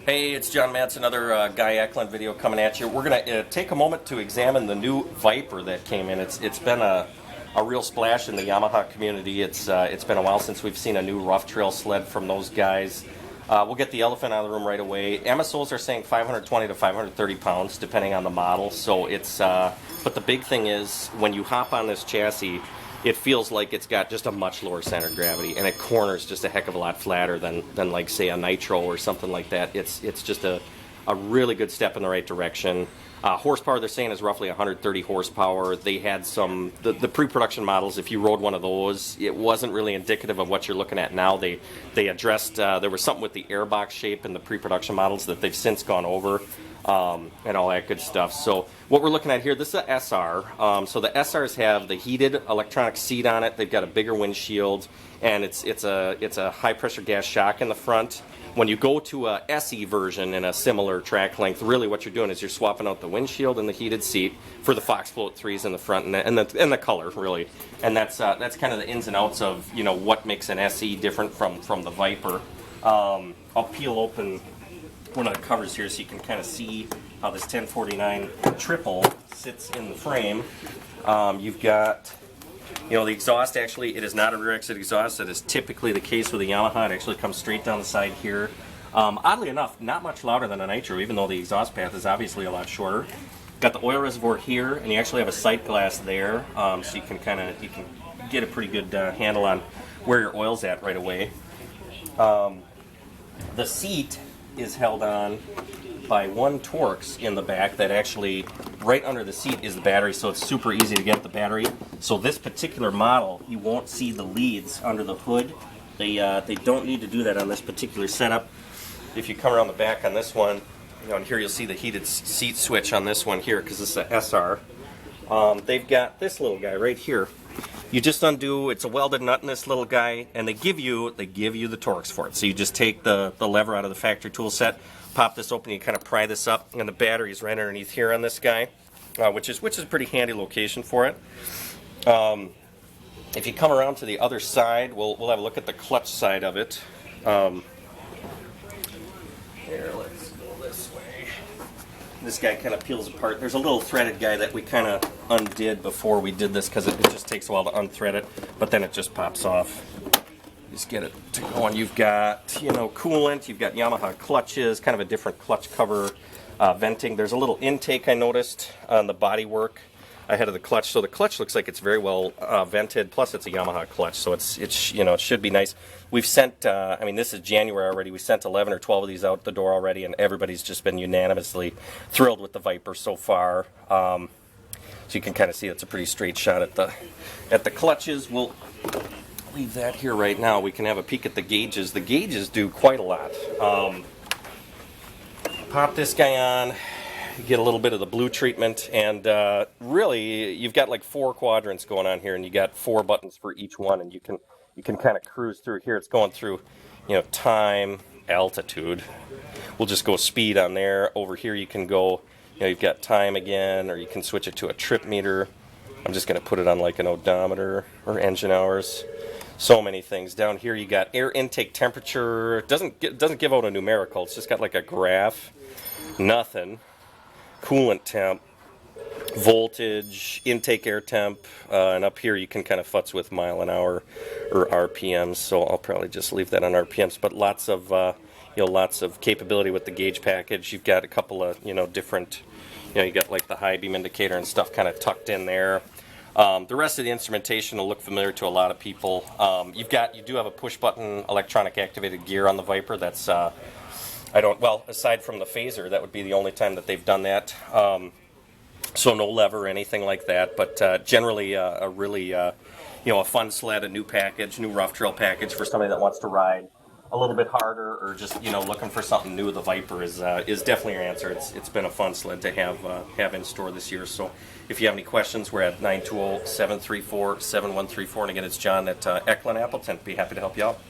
Hey, it's John Matz, another Guy Eklund video coming at you. We're going to take a moment to examine the new Viper that came in. It's been a real splash in the Yamaha community. It's been a while since we've seen a new rough trail sled from those guys. We'll get the elephant out of the room right away. MSOs are saying 520 to 530 pounds, depending on the model. So it's, but the big thing is, when you hop on this chassis, it feels like it's got just a much lower center of gravity, and it corners just a heck of a lot flatter than like, say, a Nitro or something like that. It's just a really good step in the right direction. Horsepower, they're saying, is roughly 130 horsepower. They had some, the pre-production models, if you rode one of those, it wasn't really indicative of what you're looking at now. They addressed, there was something with the airbox shape in the pre-production models that they've since gone over. And all that good stuff. So what we're looking at here, this is a SR. So the SRs have the heated electronic seat on it. They've got a bigger windshield, and it's a high pressure gas shock in the front. When you go to a SE version in a similar track length, really what you're doing is you're swapping out the windshield and the heated seat for the Fox Float 3s in the front and the color, really. And that's kind of the ins and outs of, you know, what makes an SE different from the Viper. I'll peel open one of the covers here so you can kind of see how this 1049 triple sits in the frame. You've got, you know, the exhaust. Actually, it is not a rear exit exhaust. That is typically the case with a Yamaha. It actually comes straight down the side here. Oddly enough, not much louder than a Nitro, even though the exhaust path is obviously a lot shorter. Got the oil reservoir here, and you actually have a sight glass there, so you can get a pretty good handle on where your oil's at right away. The seat is held on by one Torx in the back that actually, right under the seat is the battery, so it's super easy to get the battery. So this particular model, you won't see the leads under the hood. They don't need to do that on this particular setup. If you come around the back on this one, you know, and here you'll see the heated seat switch on this one here, because this is a SR. They've got this little guy right here. You just undo, it's a welded nut in this little guy, and they give you the Torx for it. So you just take the lever out of the factory tool set, pop this open, you kind of pry this up, and the battery is right underneath here on this guy, which is a pretty handy location for it. If you come around to the other side, we'll have a look at the clutch side of it. Here, let's go this way. This guy kind of peels apart. There's a little threaded guy that we kind of undid before we did this because it just takes a while to unthread it, but then it just pops off. Just get it to go, and you've got, you know, coolant, you've got Yamaha clutches, kind of a different clutch cover venting. There's a little intake I noticed on the bodywork ahead of the clutch, so the clutch looks like it's very well vented, plus it's a Yamaha clutch, so it's you know, it should be nice. We've sent, I mean, this is January already, we sent 11 or 12 of these out the door already, and everybody's just been unanimously thrilled with the Viper so far. So you can kind of see it's a pretty straight shot at the clutches. We'll leave that here right now. We can have a peek at the gauges. The gauges do quite a lot. Pop this guy on, you get a little bit of the blue treatment, and really you've got like 4 quadrants going on here, and you got 4 buttons for each one, and you can kind of cruise through here. It's going through, you know, time, altitude. We'll just go speed on there. Over here you can go, you know, you've got time again, or you can switch it to a trip meter. I'm just going to put it on like an odometer or engine hours. So many things. Down here you got air intake temperature. It doesn't give out a numerical. It's just got like a graph. Nothing. Coolant temp, voltage, intake air temp, and up here you can kind of futz with mile an hour or RPMs. So I'll probably just leave that on RPMs. But lots of lots of capability with the gauge package. You've got a couple of, you know, different, you know, you got like the high beam indicator and stuff kind of tucked in there. The rest of the instrumentation will look familiar to a lot of people. You do have a push button electronic activated gear on the Viper. That's aside from the phaser, that would be the only time that they've done that. So no lever or anything like that, but generally a really, you know, a fun sled, a new package, new rough trail package for somebody that wants to ride a little bit harder, or just, you know, looking for something new. The Viper is definitely your answer. It's been a fun sled to have in store this year. So if you have any questions, we're at 920-734-7134, and again, it's John at Eklund Appleton. Be happy to help you out.